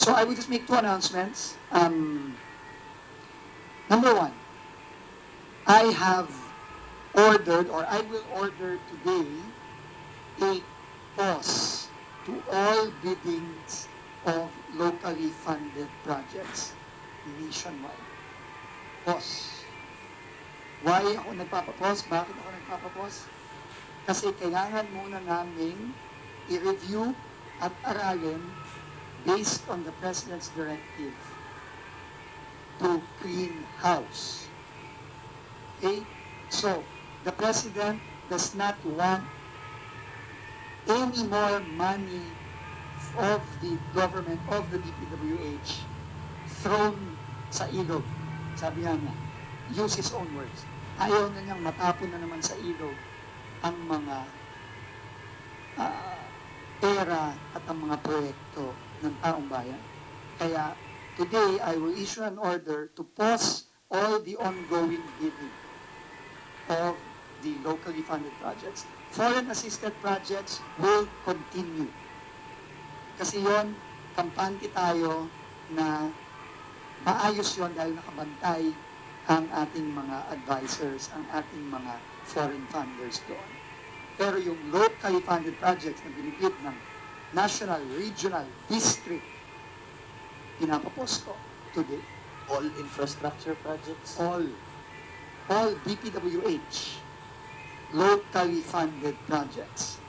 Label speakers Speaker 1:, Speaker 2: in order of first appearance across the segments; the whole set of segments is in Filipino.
Speaker 1: So I will just make two announcements. Number one, I have ordered, or I will order today, a pause to all biddings of locally funded projects nationwide. Pause. Why ako nagpapapause? Bakit ako nagpapapause? Kasi kailangan muna namin i-review at aralin based on the President's directive to clean house. Okay? So, the President does not want any more money of the government, of the DPWH, thrown sa ilog. Sabi nga niya, use his own words. Ayaw na niyang matapon na naman sa ilog ang mga pera at ang mga proyekto ng taong bayan. Kaya, today, I will issue an order to pause all the ongoing bidding of the locally funded projects. Foreign assisted projects will continue. Kasi yon, kampante tayo na maayos yon dahil nakabantay ang ating mga advisors, ang ating mga foreign funders doon. Pero yung locally funded projects na binibid ng national, regional, district, pinapapos ko today.
Speaker 2: All infrastructure projects?
Speaker 1: All DPWH, locally funded projects.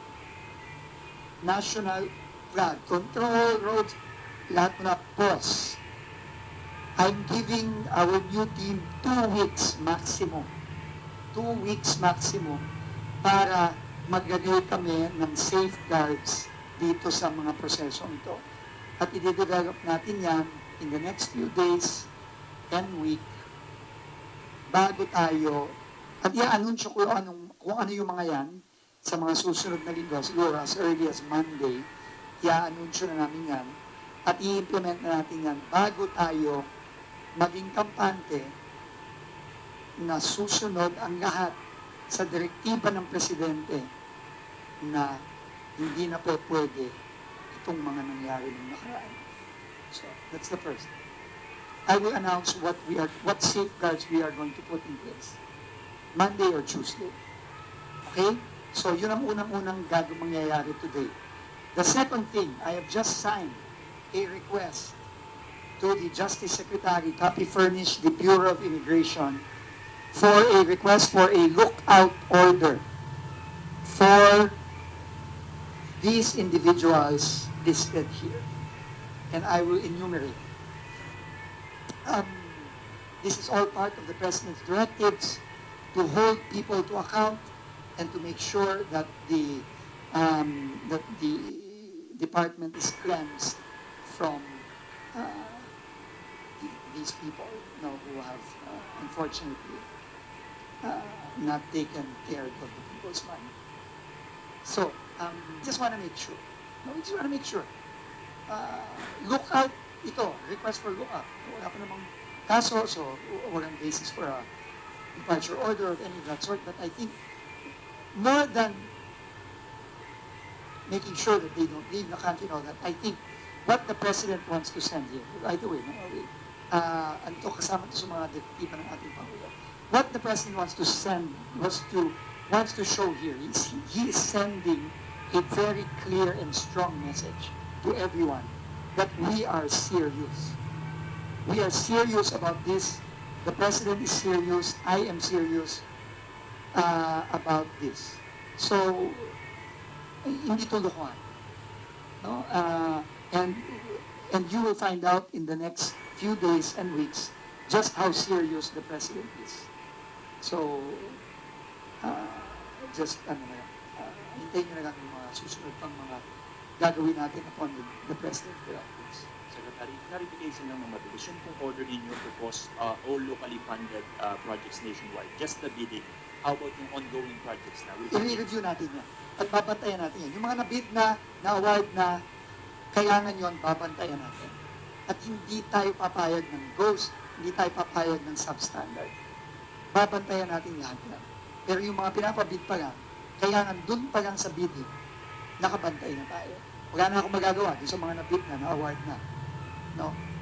Speaker 1: National flood control, roads, lahat na pause. I'm giving our new team 2 weeks maximum. 2 weeks maximum para maglagay kami ng safeguards dito sa mga prosesong ito. At i-develop natin yan in the next few days and week bago tayo, at i-anunsyo ko kung ano yung mga yan sa mga susunod na linggo, siguro as early as Monday, i-anunsyo na namin yan at i-implement na natin yan bago tayo maging kampante na susunod ang lahat sa direktiba ng Presidente na hindi na pwede itong mga nangyari ng nakaraan. So, that's the first. I will announce what safeguards we are going to put in place. Monday or Tuesday. Okay? So, yun ang unang-unang mangyayari today. The second thing, I have just signed a request to the Justice Secretary, copy furnished the Bureau of Immigration, for a request for a lookout order for these individuals listed here. And I will enumerate. This is all part of the President's directives to hold people to account and to make sure that the department is cleansed from these people, who have unfortunately not taken care of the people's money. So, just want to make sure. We just want to make sure. Look out ito, request for lookout. Wala pa namang kaso, so walang basis for a departure order of any of that sort. But I think more than making sure that they don't leave the country and all that, I think what the President wants to send here, by the way, ito kasama ito sa mga direktiba ng ating Pangulo. What the President wants to send, wants to show here, he is sending a very clear and strong message to everyone that we are serious. We are serious about this. The President is serious. I am serious about this. So, hindi ito lokohan. No? And you will find out in the next few days and weeks just how serious the President is. So, hintayin nyo na lang yung mga susunod pang mga gagawin natin upon the President directives.
Speaker 2: Secretary, clarification lang ng mabilis. Yung kung order ninyo to pause all locally funded projects nationwide, just the bidding, how about yung ongoing projects na?
Speaker 1: I-review natin yan. At babantayan natin yan. Yung mga nabid na, na-award na, kailangan yon babantayan natin. At hindi tayo papayag ng ghost, hindi tayo papayag ng substandard. Babantayan natin lahat yan. Pero yung mga pinapabid pa lang, kailangan dun pa lang sa bidding, nakabantay na tayo. Wala na akong magagawa dun sa mga nabid na, na-award na. no?